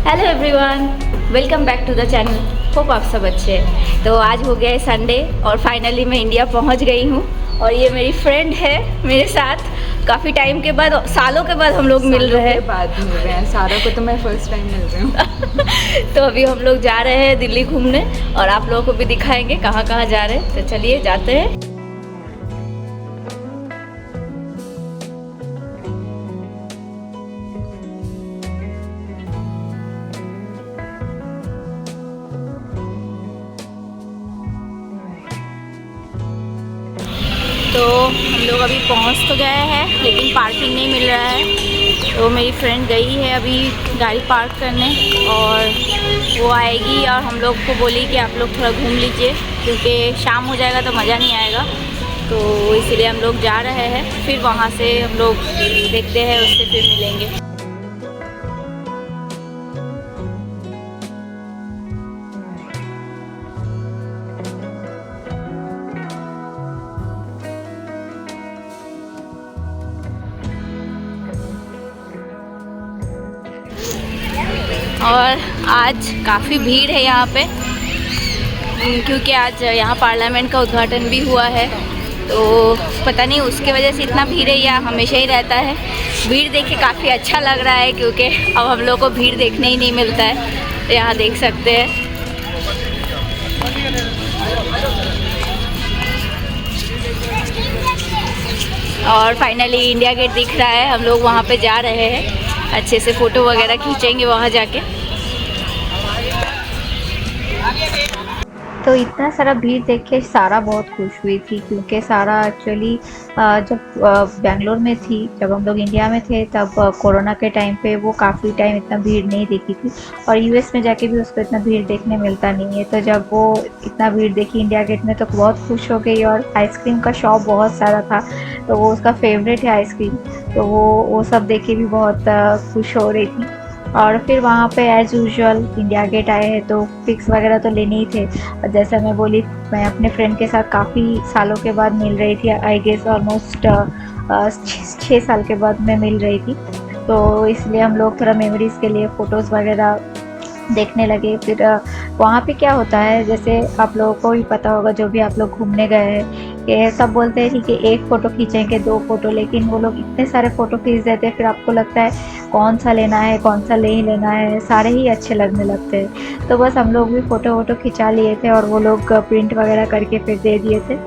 Hello everyone, welcome back to the channel. Hope आप सब अच्छे हैं। तो आज हो गया है संडे और फाइनली मैं इंडिया पहुंच गई हूं। और ये मेरी फ्रेंड है मेरे साथ, काफ़ी टाइम के बाद, सालों के बाद हम लोग मिल रहे हैं। सारा को तो मैं फर्स्ट टाइम मिल रही हूँ। तो अभी हम लोग जा रहे हैं दिल्ली घूमने और आप लोगों को भी दिखाएंगे कहाँ कहाँ जा रहे हैं। तो चलिए जाते हैं। तो हम लोग अभी पहुंच तो गए हैं लेकिन पार्किंग नहीं मिल रहा है। तो मेरी फ्रेंड गई है अभी गाड़ी पार्क करने और वो आएगी और हम लोग को बोली कि आप लोग थोड़ा घूम लीजिए क्योंकि शाम हो जाएगा तो मज़ा नहीं आएगा। तो इसलिए हम लोग जा रहे हैं, फिर वहाँ से हम लोग देखते हैं, उससे फिर मिलेंगे। और आज काफ़ी भीड़ है यहाँ पे क्योंकि आज यहाँ पार्लियामेंट का उद्घाटन भी हुआ है। तो पता नहीं उसके वजह से इतना भीड़ है या हमेशा ही रहता है। भीड़ देख के काफ़ी अच्छा लग रहा है क्योंकि अब हम लोग को भीड़ देखने ही नहीं मिलता है। तो यहाँ देख सकते हैं। और फाइनली इंडिया गेट दिख रहा है। हम लोग वहाँ पे जा रहे हैं, अच्छे से फ़ोटो वगैरह खींचेंगे वहाँ जाके। तो इतना सारा भीड़ देख के सारा बहुत खुश हुई थी क्योंकि सारा एक्चुअली जब बेंगलोर में थी, जब हम लोग इंडिया में थे तब कोरोना के टाइम पे वो काफ़ी टाइम इतना भीड़ नहीं देखी थी और यूएस में जाके भी उसको इतना भीड़ देखने मिलता नहीं है। तो जब वो इतना भीड़ देखी इंडिया गेट में तो बहुत खुश हो गई और आइसक्रीम का शॉप बहुत सारा था, तो वो उसका फेवरेट है आइसक्रीम। तो वो सब देख के भी बहुत खुश हो रही थी। और फिर वहाँ पे एज़ यूजुअल इंडिया गेट आए हैं तो पिक्स वगैरह तो लेने ही थे। और जैसा मैं बोली, मैं अपने फ्रेंड के साथ काफ़ी सालों के बाद मिल रही थी। आई गेस ऑलमोस्ट 6 साल के बाद मैं मिल रही थी। तो इसलिए हम लोग थोड़ा मेमोरीज़ के लिए फ़ोटोज़ वगैरह देखने लगे। फिर वहाँ पे क्या होता है, जैसे आप लोगों को भी पता होगा जो भी आप लोग घूमने गए हैं, ये सब बोलते हैं ठीक है एक फ़ोटो खींचेंगे 2 फ़ोटो, लेकिन वो लोग इतने सारे फ़ोटो खींच देते हैं फिर आपको लगता है कौन सा लेना है कौन सा नहीं लेना है, सारे ही अच्छे लगने लगते हैं। तो बस हम लोग भी फ़ोटो वोटो खिंचा लिए थे और वो लोग प्रिंट वगैरह करके फिर दे दिए थे।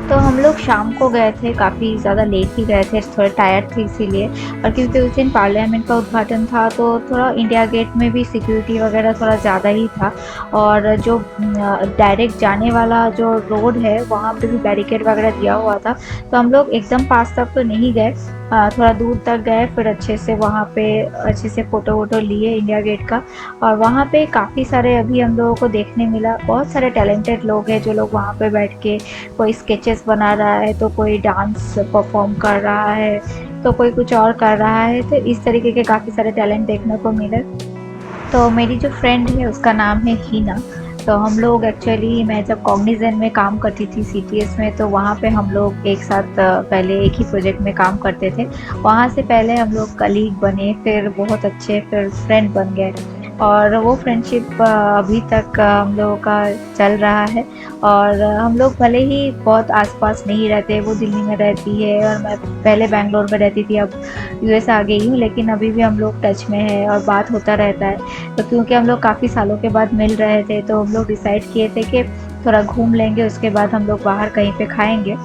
तो हम लोग शाम को गए थे, काफ़ी ज़्यादा लेट ही गए थे, थोड़े टायर्ड थे इसीलिए। और क्योंकि उस दिन पार्लियामेंट का उद्घाटन था तो थोड़ा इंडिया गेट में भी सिक्योरिटी वगैरह थोड़ा ज़्यादा ही था। और जो डायरेक्ट जाने वाला जो रोड है वहाँ पे भी बैरिकेड वगैरह दिया हुआ था। तो हम लोग एकदम पास तक तो नहीं गए, थोड़ा दूर तक गए, फिर अच्छे से वहाँ पे अच्छे से फ़ोटो वोटो लिए इंडिया गेट का। और वहाँ पे काफ़ी सारे अभी हम लोगों को देखने मिला, बहुत सारे टैलेंटेड लोग हैं जो लोग वहाँ पे बैठ के कोई स्केचेस बना रहा है, तो कोई डांस परफॉर्म कर रहा है, तो कोई कुछ और कर रहा है। तो इस तरीके के काफ़ी सारे टैलेंट देखने को मिले। तो मेरी जो फ्रेंड है उसका नाम है हीना। तो हम लोग एक्चुअली, मैं जब कॉग्निजेंट में काम करती थी सीटीएस में, तो वहाँ पे हम लोग एक साथ पहले एक ही प्रोजेक्ट में काम करते थे। वहाँ से पहले हम लोग कलीग बने, फिर बहुत अच्छे फिर फ्रेंड बन गए और वो फ्रेंडशिप अभी तक हम लोगों का चल रहा है। और हम लोग भले ही बहुत आसपास नहीं रहते, वो दिल्ली में रहती है और मैं पहले बेंगलोर में रहती थी, अब यूएस आ गई हूँ, लेकिन अभी भी हम लोग टच में है और बात होता रहता है। तो क्योंकि हम लोग काफ़ी सालों के बाद मिल रहे थे तो हम लोग डिसाइड किए थे कि थोड़ा घूम लेंगे, उसके बाद हम लोग बाहर कहीं पे खाएंगे।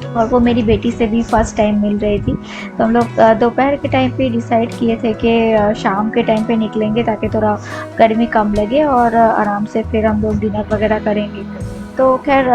और वो मेरी बेटी से भी फर्स्ट टाइम मिल रही थी। तो हम लोग दोपहर के टाइम पे डिसाइड किए थे कि शाम के टाइम पे निकलेंगे ताकि थोड़ा गर्मी कम लगे और आराम से फिर हम लोग डिनर वगैरह करेंगे। तो खैर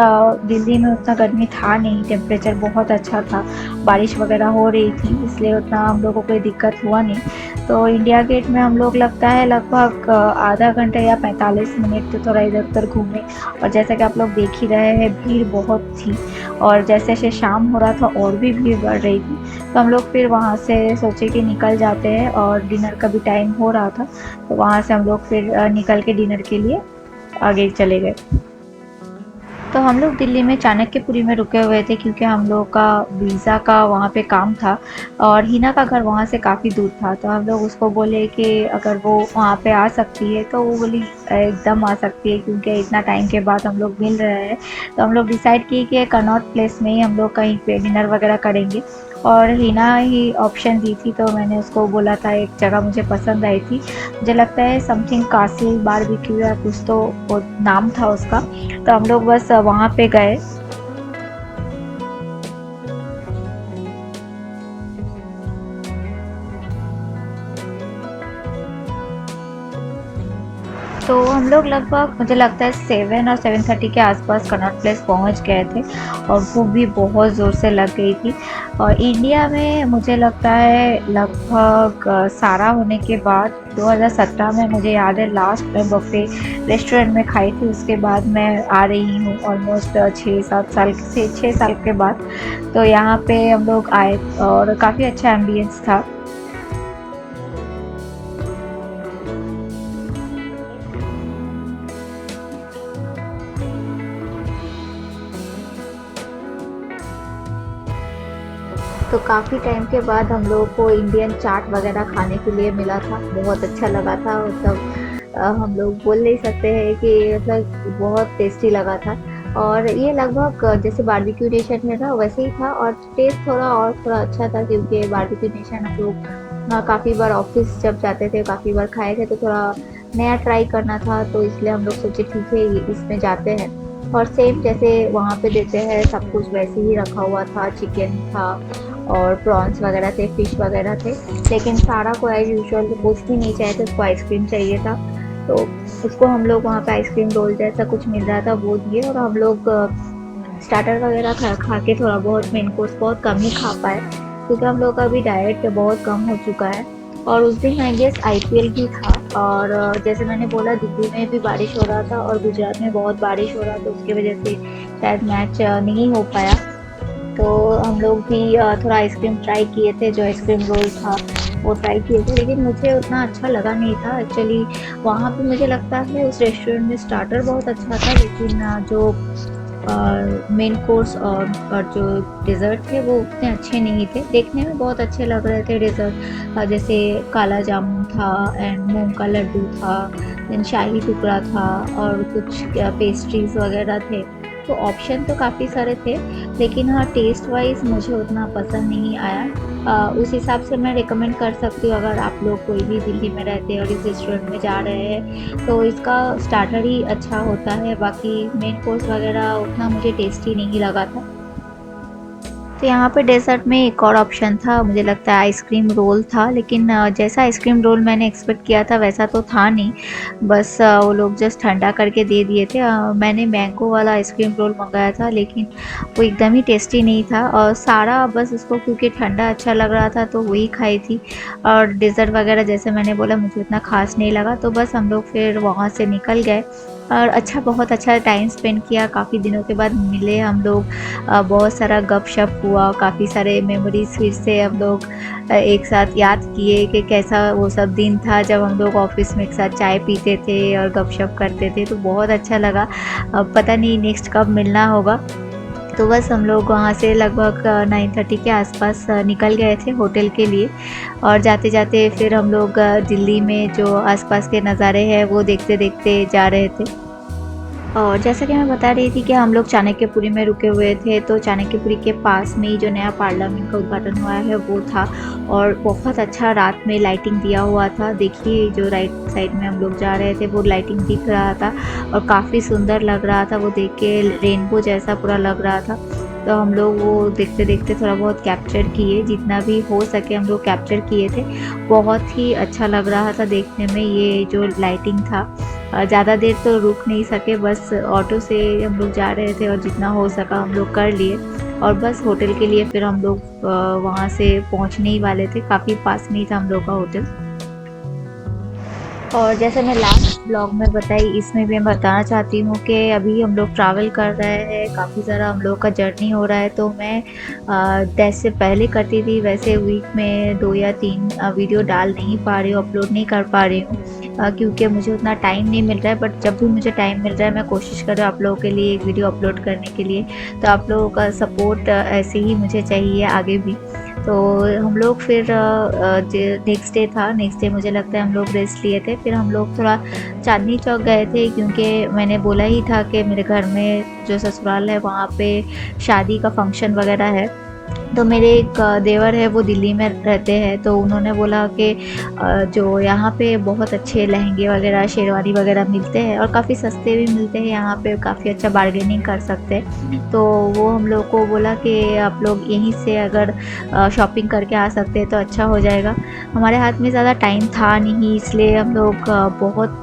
दिल्ली में उतना गर्मी था नहीं, टेम्परेचर बहुत अच्छा था, बारिश वगैरह हो रही थी, इसलिए उतना हम लोगों को कोई दिक्कत हुआ नहीं। तो इंडिया गेट में हम लोग लगता है लगभग आधा घंटा या 45 मिनट तो थोड़ा इधर उधर घूमे। और जैसा कि आप लोग देख ही रहे हैं भीड़ बहुत थी और जैसे जैसे शाम हो रहा था और भी भीड़ बढ़ रही थी। तो हम लोग फिर वहाँ से सोचे कि निकल जाते हैं और डिनर का भी टाइम हो रहा था, तो वहाँ से हम लोग फिर निकल के डिनर के लिए आगे चले गए। तो हम लोग दिल्ली में चाणक्यपुरी में रुके हुए थे क्योंकि हम लोग का वीज़ा का वहाँ पे काम था और हिना का घर वहाँ से काफ़ी दूर था। तो हम लोग उसको बोले कि अगर वो वहाँ पे आ सकती है, तो वो बोली एकदम आ सकती है क्योंकि इतना टाइम के बाद हम लोग मिल रहे हैं। तो हम लोग डिसाइड किए कि कनॉट प्लेस में ही हम लोग कहीं पे डिनर वगैरह करेंगे और हिना ही ऑप्शन दी थी। तो मैंने उसको बोला था, एक जगह मुझे पसंद आई थी, मुझे लगता है समथिंग कासिल बारबेक्यू या कुछ तो वो नाम था उसका। तो हम लोग बस वहाँ पे गए। तो हम लोग लगभग मुझे लगता है 7 और 7:30 के आसपास कनॉट प्लेस पहुंच गए थे और भूख भी बहुत ज़ोर से लग गई थी। और इंडिया में मुझे लगता है लगभग सारा होने के बाद 2017 में मुझे याद है लास्ट में बफे रेस्टोरेंट में खाई थी। उसके बाद मैं आ रही हूँ ऑलमोस्ट 6-7 साल से 6 साल के बाद। तो यहाँ पे हम लोग आए और काफ़ी अच्छा एम्बियंस था। तो काफ़ी टाइम के बाद हम लोगों को इंडियन चाट वगैरह खाने के लिए मिला था, बहुत अच्छा लगा था। मतलब हम लोग बोल नहीं सकते हैं कि मतलब बहुत टेस्टी लगा था। और ये लगभग जैसे बारबेक्यू नेशन है ना वैसे ही था और टेस्ट थोड़ा अच्छा था क्योंकि बारबेक्यू नेशन हम लोग काफ़ी बार ऑफिस जब जाते थे काफ़ी बार खाए थे, तो थोड़ा नया ट्राई करना था, तो इसलिए हम लोग सोचे ठीक है ये इसमें जाते हैं। और सेम जैसे वहाँ पे देते हैं सब कुछ वैसे ही रखा हुआ था, चिकन था और प्रॉन्स वगैरह थे, फिश वगैरह थे। लेकिन सारा को एज यूजुअल तो कुछ भी नहीं चाहिए था, उसको आइसक्रीम चाहिए था। तो उसको हम लोग वहाँ पे आइसक्रीम रोल जैसा कुछ मिल रहा था वो दिए और हम लोग स्टार्टर वगैरह खा के थोड़ा बहुत मेन कोर्स बहुत कम ही खा पाए क्योंकि हम लोग का भी डाइट बहुत कम हो चुका है। और उस दिन आई गेस आईपीएल भी था और जैसे मैंने बोला दिल्ली में भी बारिश हो रहा था और गुजरात में बहुत बारिश हो रहा था, उसकी वजह से शायद मैच नहीं हो पाया। तो हम लोग भी थोड़ा आइसक्रीम ट्राई किए थे, जो आइसक्रीम रोल था वो ट्राई किए थे, लेकिन मुझे उतना अच्छा लगा नहीं था एक्चुअली। वहाँ पे मुझे लगता है उस रेस्टोरेंट में स्टार्टर बहुत अच्छा था, लेकिन जो मेन कोर्स और जो डेज़र्ट थे वो उतने अच्छे नहीं थे। देखने में बहुत अच्छे लग रहे थे डेज़र्ट, जैसे काला जामुन था एंड मूंग का लड्डू था, देन शाही टुकड़ा था और कुछ पेस्ट्रीज़ वगैरह थे। तो ऑप्शन तो काफ़ी सारे थे, लेकिन हाँ टेस्ट वाइज़ मुझे उतना पसंद नहीं आया। उस हिसाब से मैं रिकमेंड कर सकती हूँ अगर आप लोग कोई भी दिल्ली में रहते हैं और इस रेस्टोरेंट में जा रहे हैं तो इसका स्टार्टर ही अच्छा होता है, बाकी मेन कोर्स वगैरह उतना मुझे टेस्टी नहीं लगा था। तो यहाँ पे डेज़र्ट में एक और ऑप्शन था, मुझे लगता है आइसक्रीम रोल था, लेकिन जैसा आइसक्रीम रोल मैंने एक्सपेक्ट किया था वैसा तो था नहीं। बस वो लोग जस्ट ठंडा करके दे दिए थे। मैंने मैंगो वाला आइसक्रीम रोल मंगाया था, लेकिन वो एकदम ही टेस्टी नहीं था और सारा बस उसको क्योंकि ठंडा अच्छा लग रहा था तो वही खाई थी। और डेज़र्ट वगैरह जैसे मैंने बोला मुझे उतना ख़ास नहीं लगा, तो बस हम लोग फिर वहाँ से निकल गए और बहुत अच्छा टाइम स्पेंड किया। काफ़ी दिनों के बाद मिले हम लोग, बहुत सारा गपशप हुआ, काफ़ी सारे मेमोरीज़ फिर से हम लोग एक साथ याद किए कि कैसा वो सब दिन था जब हम लोग ऑफिस में एक साथ चाय पीते थे और गपशप करते थे, तो बहुत अच्छा लगा। अब पता नहीं नेक्स्ट कब मिलना होगा। तो बस हम लोग वहाँ से लगभग 9:30 के आसपास निकल गए थे होटल के लिए और जाते जाते फिर हम लोग दिल्ली में जो आसपास के नज़ारे हैं वो देखते देखते जा रहे थे। और जैसा कि मैं बता रही थी कि हम लोग चाणक्यपुरी में रुके हुए थे, तो चाणक्यपुरी के पास में ही जो नया पार्लियामेंट का उद्घाटन हुआ है वो था और बहुत अच्छा रात में लाइटिंग दिया हुआ था। देखिए जो राइट साइड में हम लोग जा रहे थे वो लाइटिंग दिख रहा था और काफ़ी सुंदर लग रहा था, वो देख के रेनबो जैसा पूरा लग रहा था। तो हम लोग वो देखते देखते थोड़ा बहुत कैप्चर किए, जितना भी हो सके हम लोग कैप्चर किए थे। बहुत ही अच्छा लग रहा था देखने में ये जो लाइटिंग था। ज़्यादा देर तो रुक नहीं सके, बस ऑटो से हम लोग जा रहे थे और जितना हो सका हम लोग कर लिए और बस होटल के लिए फिर हम लोग वहाँ से पहुँचने ही वाले थे, काफ़ी पास में ही था हम लोग का होटल। और जैसे मैं लास्ट ब्लॉग में बताई, इसमें भी मैं बताना चाहती हूँ कि अभी हम लोग ट्रैवल कर रहे हैं, काफ़ी ज़्यादा हम लोग का जर्नी हो रहा है। तो मैं जैसे पहले करती थी वैसे वीक में 2 या 3 वीडियो डाल नहीं पा रही हूँ, अपलोड नहीं कर पा रही हूँ, क्योंकि मुझे उतना टाइम नहीं मिल रहा है। बट जब भी मुझे टाइम मिल रहा है मैं कोशिश कर रही हूँ आप लोगों के लिए एक वीडियो अपलोड करने के लिए। तो आप लोगों का सपोर्ट ऐसे ही मुझे चाहिए आगे भी। तो हम लोग फिर नेक्स्ट डे था, नेक्स्ट डे मुझे लगता है हम लोग रेस्ट लिए थे। फिर हम लोग थोड़ा चांदनी चौक गए थे, क्योंकि मैंने बोला ही था कि मेरे घर में जो ससुराल है वहाँ पे शादी का फंक्शन वगैरह है। तो मेरे एक देवर है, वो दिल्ली में रहते हैं। तो उन्होंने बोला कि जो यहाँ पे बहुत अच्छे लहंगे वगैरह, शेरवानी वगैरह मिलते हैं और काफ़ी सस्ते भी मिलते हैं यहाँ पे, काफ़ी अच्छा बार्गेनिंग कर सकते हैं। तो वो हम लोग को बोला कि आप लोग यहीं से अगर शॉपिंग करके आ सकते हैं तो अच्छा हो जाएगा। हमारे हाथ में ज़्यादा टाइम था नहीं, इसलिए हम लोग बहुत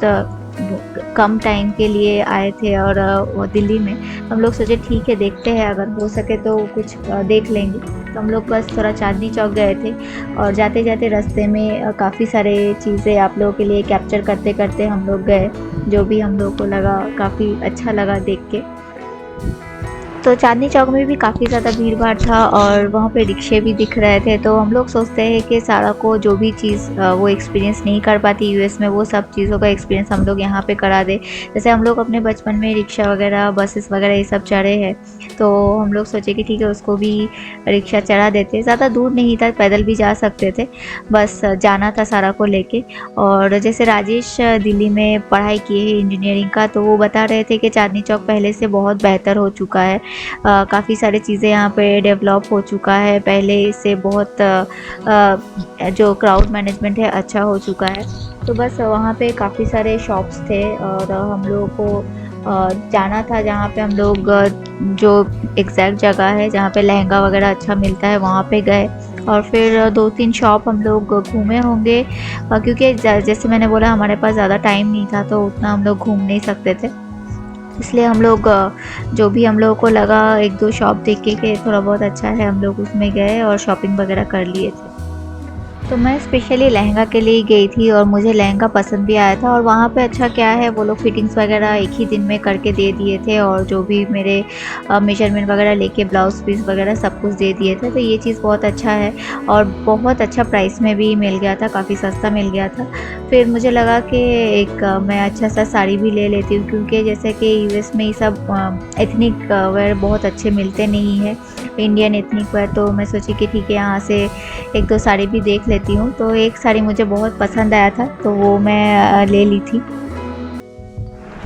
कम टाइम के लिए आए थे। और वो दिल्ली में हम लोग सोचे ठीक है, देखते हैं अगर हो सके तो कुछ देख लेंगे। तो हम लोग बस थोड़ा चांदनी चौक गए थे, और जाते जाते रास्ते में काफ़ी सारे चीज़ें आप लोगों के लिए कैप्चर करते करते हम लोग गए, जो भी हम लोग को लगा काफ़ी अच्छा लगा देख के। तो चांदनी चौक में भी काफ़ी ज़्यादा भीड़ भाड़ था, और वहाँ पे रिक्शे भी दिख रहे थे। तो हम लोग सोचते हैं कि सारा को जो भी चीज़ वो एक्सपीरियंस नहीं कर पाती यूएस में, वो सब चीज़ों का एक्सपीरियंस हम लोग यहाँ पे करा दे। जैसे हम लोग अपने बचपन में रिक्शा वगैरह, बसेस वगैरह ये सब चढ़े हैं, तो हम लोग सोचे कि ठीक है उसको भी रिक्शा चढ़ा देते। ज़्यादा दूर नहीं था, पैदल भी जा सकते थे, बस जाना था सारा को लेके। और जैसे राजेश दिल्ली में पढ़ाई किए हैं इंजीनियरिंग का, तो वो बता रहे थे कि चांदनी चौक पहले से बहुत बेहतर हो चुका है। काफ़ी सारी चीज़ें यहाँ पे डेवलप हो चुका है, पहले से बहुत जो क्राउड मैनेजमेंट है अच्छा हो चुका है। तो बस वहाँ पे काफ़ी सारे शॉप्स थे, और हम लोगों को जाना था जहाँ पे हम लोग जो एग्जैक्ट जगह है जहाँ पे लहंगा वगैरह अच्छा मिलता है वहाँ पे गए। और फिर 2-3 शॉप हम लोग घूमे होंगे, क्योंकि जैसे मैंने बोला हमारे पास ज़्यादा टाइम नहीं था, तो उतना हम लोग घूम नहीं सकते थे। इसलिए हम लोग जो भी हम लोगों को लगा 1-2 शॉप देख के थोड़ा बहुत अच्छा है, हम लोग उसमें गए और शॉपिंग वगैरह कर लिए थे। तो मैं स्पेशली लहंगा के लिए गई थी, और मुझे लहंगा पसंद भी आया था। और वहाँ पे अच्छा क्या है, वो लोग फिटिंग्स वगैरह एक ही दिन में करके दे दिए थे, और जो भी मेरे मेजरमेंट वगैरह लेके ब्लाउज पीस वगैरह सब कुछ दे दिए थे। तो ये चीज़ बहुत अच्छा है, और बहुत अच्छा प्राइस में भी मिल गया था, काफ़ी सस्ता मिल गया था। फिर मुझे लगा कि एक मैं अच्छा सा साड़ी भी ले लेती हूँ, क्योंकि जैसे कि यूएस में ये सब एथनिक वेयर बहुत अच्छे मिलते नहीं है, इंडियन एथनिक वेयर। तो मैं सोची कि ठीक है यहाँ से 1-2 साड़ी भी देख लेती हूँ। तो एक साड़ी मुझे बहुत पसंद आया था, तो वो मैं ले ली थी।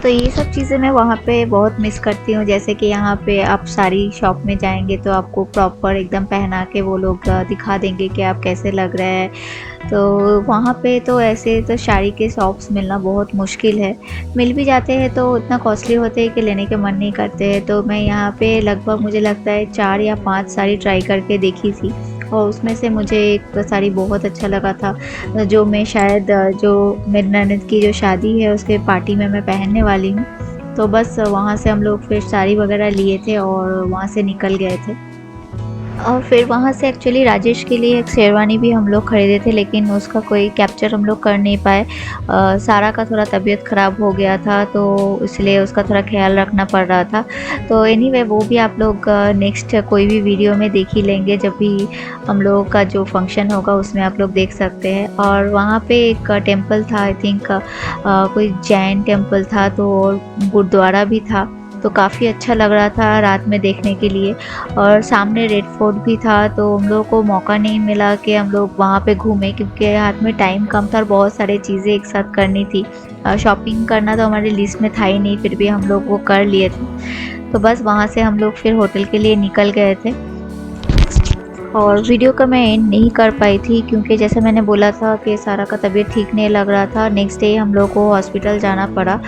तो ये सब चीज़ें मैं वहाँ पे बहुत मिस करती हूँ। जैसे कि यहाँ पे आप साड़ी शॉप में जाएंगे तो आपको प्रॉपर एकदम पहना के वो लोग दिखा देंगे कि आप कैसे लग रहे हैं। तो वहाँ पे तो ऐसे तो साड़ी के शॉप्स मिलना बहुत मुश्किल है, मिल भी जाते हैं तो इतना कॉस्टली होते हैं कि लेने के मन नहीं करते हैं। तो मैं यहाँ पे लगभग मुझे लगता है 4 या 5 साड़ी ट्राई करके देखी थी, और उसमें से मुझे एक साड़ी बहुत अच्छा लगा था, जो मैं शायद जो मेरी ननद की जो शादी है उसके पार्टी में मैं पहनने वाली हूँ। तो बस वहाँ से हम लोग फिर साड़ी वगैरह लिए थे और वहाँ से निकल गए थे। और फिर वहाँ से एक्चुअली राजेश के लिए एक शेरवानी भी हम लोग ख़रीदे थे, लेकिन उसका कोई कैप्चर हम लोग कर नहीं पाए। सारा का थोड़ा तबीयत ख़राब हो गया था, तो इसलिए उसका थोड़ा ख्याल रखना पड़ रहा था। तो एनीवे वो भी आप लोग नेक्स्ट कोई भी वीडियो में देख ही लेंगे, जब भी हम लोगों का जो फंक्शन होगा उसमें आप लोग देख सकते हैं। और वहाँ पे एक टेम्पल था, आई थिंक कोई जैन टेम्पल था, तो गुरुद्वारा भी था। तो काफ़ी अच्छा लग रहा था रात में देखने के लिए। और सामने रेड फोर्ट भी था, तो हम लोग को मौका नहीं मिला कि हम लोग वहाँ पे घूमें, क्योंकि हाथ में टाइम कम था और बहुत सारी चीज़ें एक साथ करनी थी। शॉपिंग करना तो हमारे लिस्ट में था ही नहीं, फिर भी हम लोग वो कर लिए थे। तो बस वहाँ से हम लोग फिर होटल के लिए निकल गए थे। और वीडियो का मैं एंड नहीं कर पाई थी, क्योंकि जैसे मैंने बोला था कि सारा का तबीयत ठीक नहीं लग रहा था। नेक्स्ट डे हम लोग को हॉस्पिटल जाना पड़ा,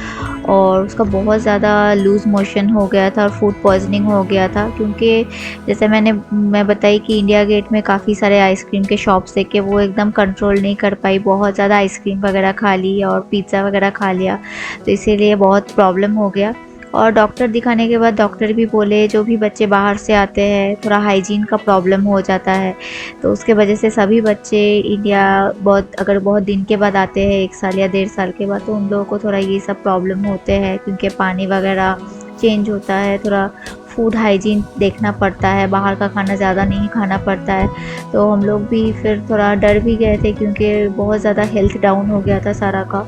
और उसका बहुत ज़्यादा लूज़ मोशन हो गया था और फूड पॉइजनिंग हो गया था। क्योंकि जैसे मैं बताई कि इंडिया गेट में काफ़ी सारे आइसक्रीम के शॉप्स थे, कि वो एकदम कंट्रोल नहीं कर पाई, बहुत ज़्यादा आइसक्रीम वगैरह खा ली और पिज़्ज़ा वगैरह खा लिया, तो इसीलिए बहुत प्रॉब्लम हो गया। और डॉक्टर दिखाने के बाद डॉक्टर भी बोले जो भी बच्चे बाहर से आते हैं थोड़ा हाइजीन का प्रॉब्लम हो जाता है, तो उसके वजह से सभी बच्चे इंडिया बहुत दिन के बाद आते हैं, 1 साल या 1.5 साल के बाद, तो उन लोगों को थोड़ा ये सब प्रॉब्लम होते हैं क्योंकि पानी वगैरह चेंज होता है, थोड़ा फूड हाइजीन देखना पड़ता है, बाहर का खाना ज़्यादा नहीं खाना पड़ता है। तो हम लोग भी फिर थोड़ा डर भी गए थे क्योंकि बहुत ज़्यादा हेल्थ डाउन हो गया था सारा का।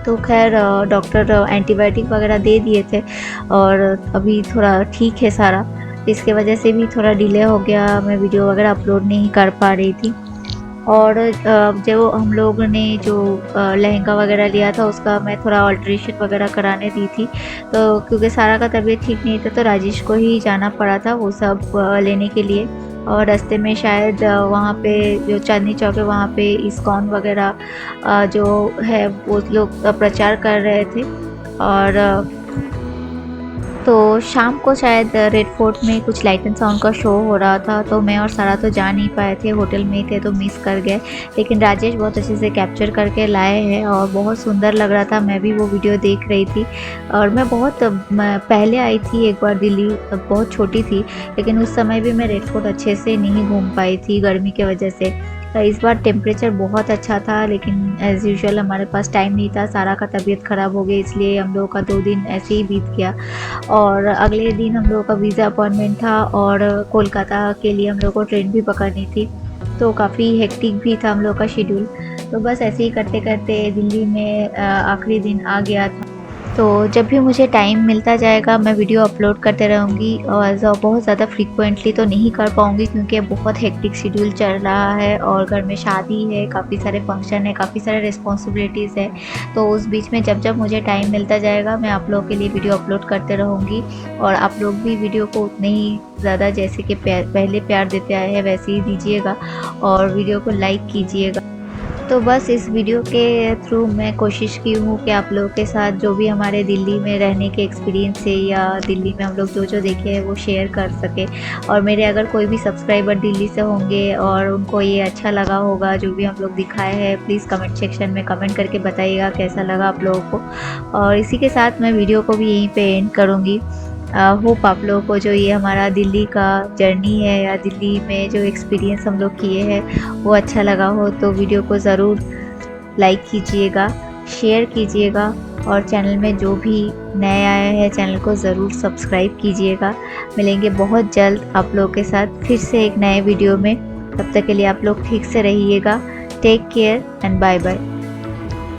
तो खैर डॉक्टर एंटीबायोटिक वगैरह दे दिए थे और अभी थोड़ा ठीक है सारा। इसके वजह से भी थोड़ा डिले हो गया, मैं वीडियो वगैरह अपलोड नहीं कर पा रही थी। और जो हम लोग ने जो लहंगा वगैरह लिया था उसका मैं थोड़ा अल्ट्रेशन वगैरह कराने दी थी, तो क्योंकि सारा का तबीयत ठीक नहीं था तो राजेश को ही जाना पड़ा था वो सब लेने के लिए। और रास्ते में शायद वहाँ पे जो चांदनी चौक है वहाँ पे इस्कॉन वगैरह जो है वो लोग प्रचार कर रहे थे। और तो शाम को शायद रेड फोर्ट में कुछ लाइट एंड साउंड का शो हो रहा था, तो मैं और सारा तो जा नहीं पाए थे, होटल में ही थे तो मिस कर गए। लेकिन राजेश बहुत अच्छे से कैप्चर करके लाए हैं और बहुत सुंदर लग रहा था, मैं भी वो वीडियो देख रही थी। और मैं पहले आई थी एक बार दिल्ली, बहुत छोटी थी, लेकिन उस समय भी मैं रेड फोर्ट अच्छे से नहीं घूम पाई थी गर्मी की वजह से। तो इस बार टेम्परेचर बहुत अच्छा था, लेकिन एज़ यूजुअल हमारे पास टाइम नहीं था, सारा का तबीयत ख़राब हो गई, इसलिए हम लोगों का 2 दिन ऐसे ही बीत गया। और अगले दिन हम लोगों का वीज़ा अपॉइंटमेंट था और कोलकाता के लिए हम लोग को ट्रेन भी पकड़नी थी, तो काफ़ी हेक्टिक भी था हम लोग का शेड्यूल। तो बस ऐसे ही करते करते दिल्ली में आखिरी दिन आ गया था। तो जब भी मुझे टाइम मिलता जाएगा मैं वीडियो अपलोड करते रहूँगी, और बहुत ज़्यादा फ्रीक्वेंटली तो नहीं कर पाऊँगी क्योंकि बहुत हेक्टिक शेड्यूल चल रहा है और घर में शादी है, काफ़ी सारे फंक्शन है, काफ़ी सारे रिस्पॉन्सिबिलिटीज़ है। तो उस बीच में जब मुझे टाइम मिलता जाएगा मैं आप लोगों के लिए वीडियो अपलोड करते रहूँगी। और आप लोग भी वीडियो को उतने ही ज़्यादा जैसे कि पहले प्यार देते आए हैं वैसे ही दीजिएगा और वीडियो को लाइक कीजिएगा। तो बस इस वीडियो के थ्रू मैं कोशिश की हूँ कि आप लोगों के साथ जो भी हमारे दिल्ली में रहने के एक्सपीरियंस है या दिल्ली में हम लोग जो देखे हैं वो शेयर कर सके। और मेरे अगर कोई भी सब्सक्राइबर दिल्ली से होंगे और उनको ये अच्छा लगा होगा जो भी हम लोग दिखाए हैं, प्लीज़ कमेंट सेक्शन में कमेंट करके बताइएगा कैसा लगा आप लोगों को। और इसी के साथ मैं वीडियो को भी यहीं पे एंड करूँगी। होप आप लोगों को जो ये हमारा दिल्ली का जर्नी है या दिल्ली में जो एक्सपीरियंस हम लोग किए हैं वो अच्छा लगा हो, तो वीडियो को ज़रूर लाइक कीजिएगा, शेयर कीजिएगा और चैनल में जो भी नए आए हैं चैनल को ज़रूर सब्सक्राइब कीजिएगा। मिलेंगे बहुत जल्द आप लोगों के साथ फिर से एक नए वीडियो में, तब तक के लिए आप लोग ठीक से रहिएगा। Take care and bye bye.